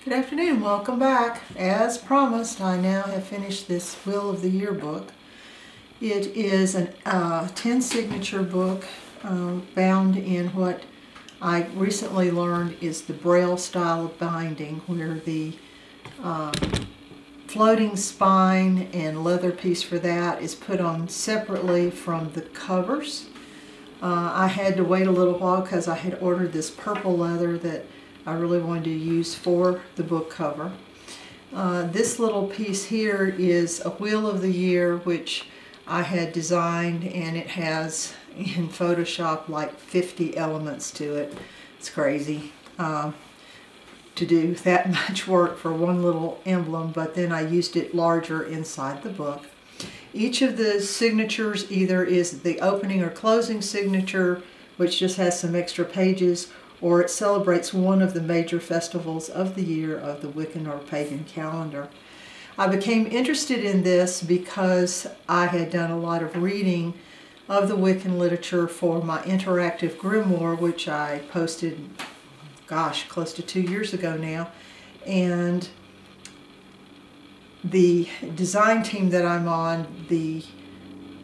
Good afternoon, welcome back. As promised, I now have finished this Wheel of the Year book. It is a 10 signature book bound in what I recently learned is the Braille style of binding, where the floating spine and leather piece for that is put on separately from the covers. I had to wait a little while because I had ordered this purple leather that I really wanted to use for the book cover. This little piece here is a Wheel of the Year, which I had designed, and it has in Photoshop like 50 elements to it. It's crazy to do that much work for one little emblem, but then I used it larger inside the book. Each of the signatures either is the opening or closing signature, which just has some extra pages, or it celebrates one of the major festivals of the year of the Wiccan or pagan calendar. I became interested in this because I had done a lot of reading of the Wiccan literature for my interactive grimoire, which I posted, gosh, close to 2 years ago now. And the design team that I'm on, the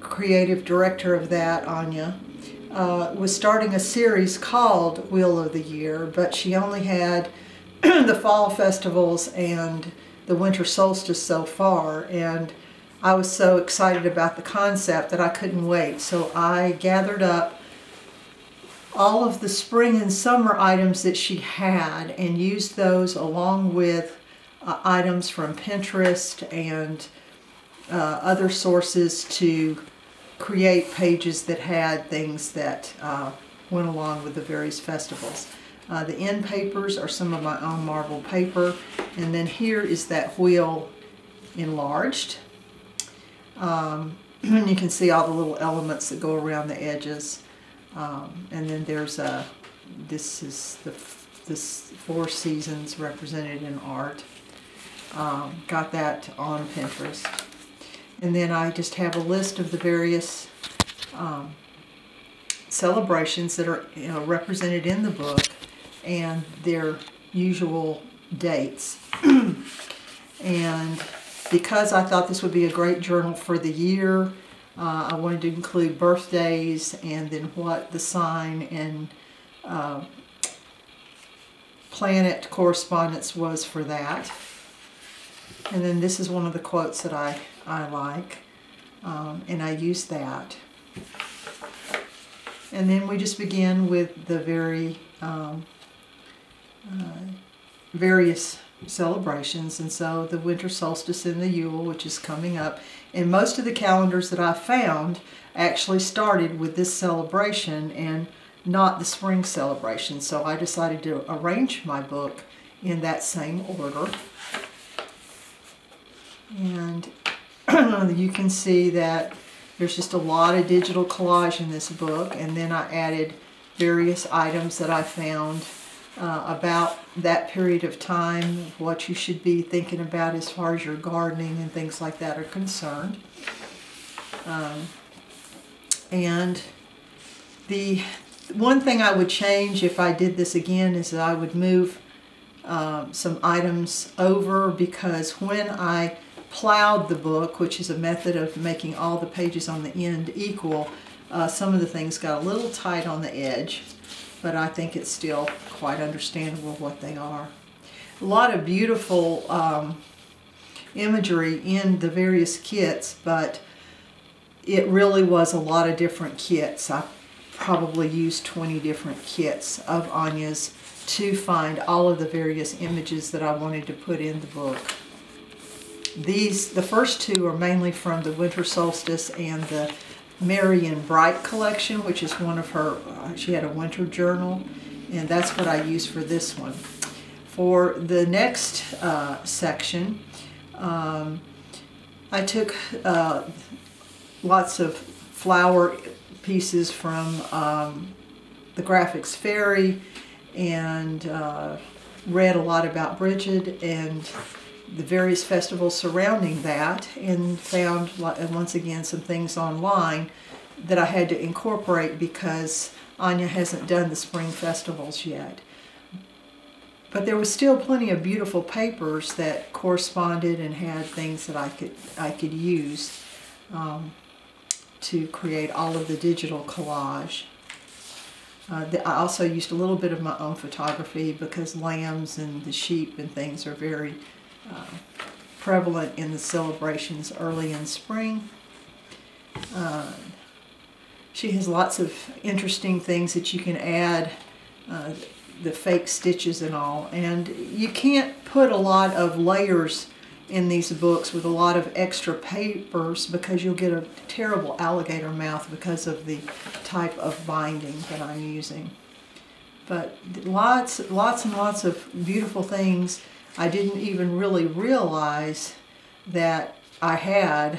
creative director of that, Anya, was starting a series called Wheel of the Year, but she only had the fall festivals and the winter solstice so far, and I was so excited about the concept that I couldn't wait. So I gathered up all of the spring and summer items that she had and used those along with items from Pinterest and other sources to create pages that had things that went along with the various festivals. The end papers are some of my own marble paper, and then here is that wheel enlarged. You can see all the little elements that go around the edges, and then there's this is this 4 seasons represented in art. Got that on Pinterest. And then I just have a list of the various celebrations that are represented in the book and their usual dates. And because I thought this would be a great journal for the year, I wanted to include birthdays and then what the sign and planet correspondence was for that. And then this is one of the quotes that I like, and I use that. And then we just begin with the various celebrations, and so the winter solstice and the Yule, which is coming up. And most of the calendars that I found actually started with this celebration and not the spring celebration, so I decided to arrange my book in that same order. And you can see that there's just a lot of digital collage in this book, and then I added various items that I found about that period of time, what you should be thinking about as far as your gardening and things like that are concerned. And the one thing I would change if I did this again is that I would move some items over, because when I plowed the book, which is a method of making all the pages on the end equal, some of the things got a little tight on the edge, but I think it's still quite understandable what they are. A lot of beautiful imagery in the various kits, but it really was a lot of different kits. I probably used 20 different kits of Anya's to find all of the various images that I wanted to put in the book. The first 2 are mainly from the winter solstice and the Merry and Bright collection, which is one of her, she had a winter journal, and that's what I used for this one. For the next section, I took lots of flower pieces from the Graphics Fairy, and read a lot about Bridget and the various festivals surrounding that, and found once again some things online that I had to incorporate because Anya hasn't done the spring festivals yet. but there was still plenty of beautiful papers that corresponded and had things that I could use to create all of the digital collage. I also used a little bit of my own photography because lambs and the sheep and things are very prevalent in the celebrations early in spring. She has lots of interesting things that you can add, the fake stitches and all. And you can't put a lot of layers in these books with a lot of extra papers because you'll get a terrible alligator mouth because of the type of binding that I'm using. But lots and lots of beautiful things I didn't even really realize that I had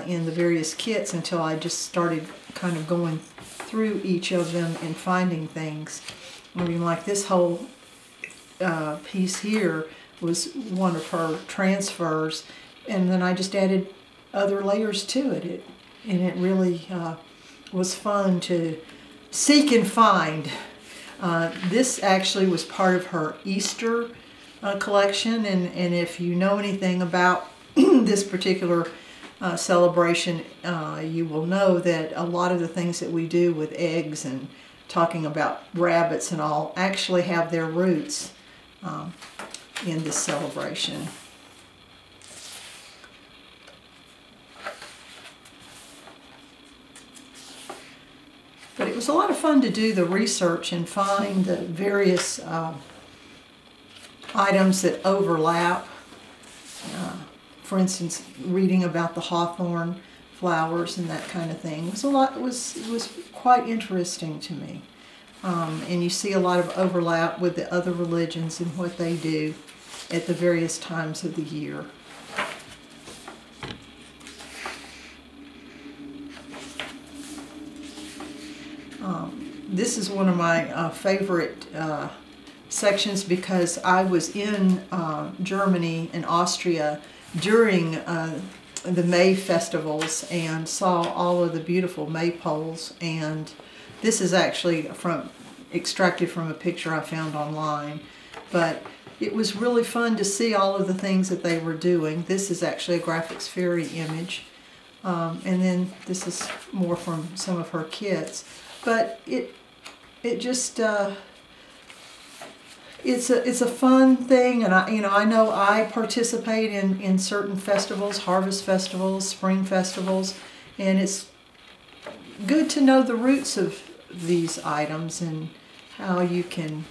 in the various kits until I just started kind of going through each of them and finding things. I mean, like this whole piece here was one of her transfers, and then I just added other layers to it. And it really was fun to seek and find. This actually was part of her Easter collection, and if you know anything about this particular celebration, you will know that a lot of the things that we do with eggs and talking about rabbits and all actually have their roots in this celebration. But it was a lot of fun to do the research and find the various items that overlap. For instance, reading about the hawthorn flowers and that kind of thing. It was quite interesting to me. And you see a lot of overlap with the other religions and what they do at the various times of the year. This is one of my favorite sections because I was in Germany and Austria during the May festivals and saw all of the beautiful maypoles, and this is actually extracted from a picture I found online, but it was really fun to see all of the things that they were doing. This is actually a Graphics Fairy image, and then this is more from some of her kits, but it just it's a fun thing, and I know I participate in certain festivals, harvest festivals, spring festivals, and it's good to know the roots of these items and how you can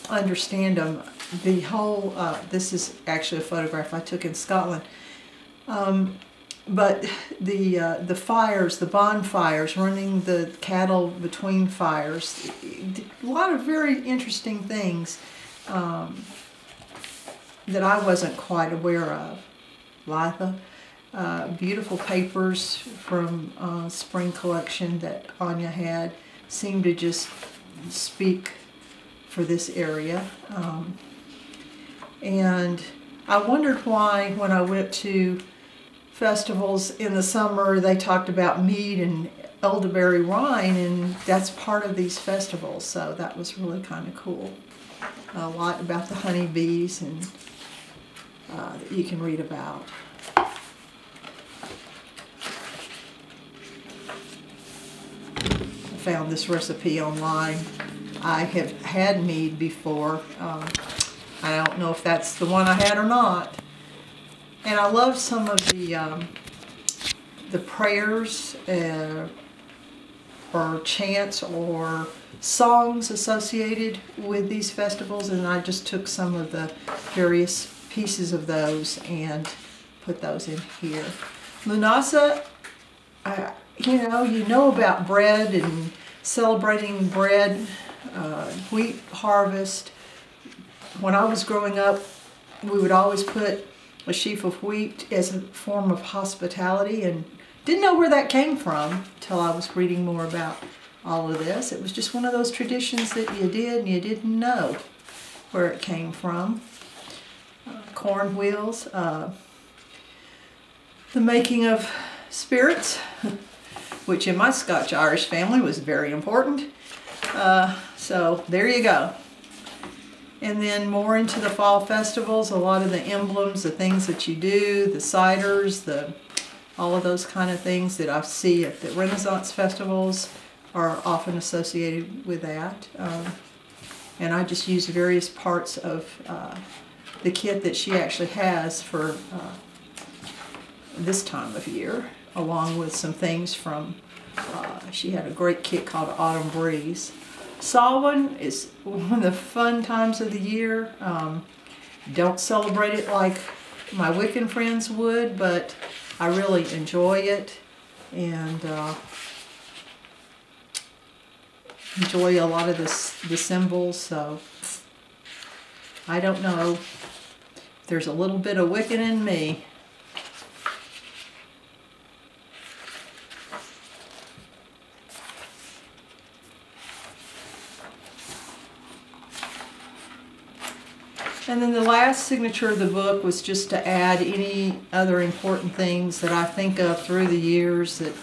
understand them. The whole this is actually a photograph I took in Scotland, but the fires, the bonfires, running the cattle between fires, a lot of very interesting things that I wasn't quite aware of. Litha, beautiful papers from spring collection that Anya had seemed to just speak for this area. And I wondered why when I went to festivals in the summer they talked about mead and elderberry wine, and that's part of these festivals, so that was really kind of cool. A lot about the honeybees and that you can read about. I found this recipe online. I have had mead before. I don't know if that's the one I had or not. And I love some of the prayers or chants or songs associated with these festivals, and I just took some of the various pieces of those and put those in here. Lughnassad, you know about bread and celebrating bread, wheat harvest. When I was growing up, we would always put a sheaf of wheat as a form of hospitality, and didn't know where that came from until I was reading more about all of this. It was just one of those traditions that you did and you didn't know where it came from. Corn wheels, the making of spirits, which in my Scotch-Irish family was very important. So there you go. And then more into the fall festivals, a lot of the emblems, the things that you do, the ciders, all of those kind of things that I see at the Renaissance festivals are often associated with that. And I just use various parts of the kit that she actually has for this time of year, along with some things from, she had a great kit called Autumn Breeze. Samhain is one of the fun times of the year. Don't celebrate it like my Wiccan friends would, but I really enjoy it and enjoy a lot of the symbols. So I don't know, there's a little bit of Wiccan in me. And then the last signature of the book was just to add any other important things that I think of through the years, that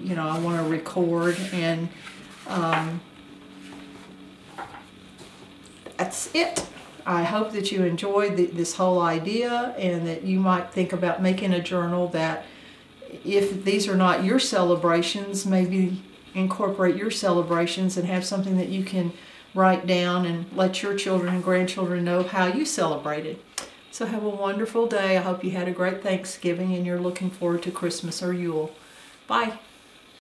you know I want to record, and that's it. I hope that you enjoyed this whole idea, and that you might think about making a journal that, if these are not your celebrations, maybe incorporate your celebrations and have something that you can write down and let your children and grandchildren know how you celebrated. So have a wonderful day. I hope you had a great Thanksgiving and you're looking forward to Christmas or Yule. Bye.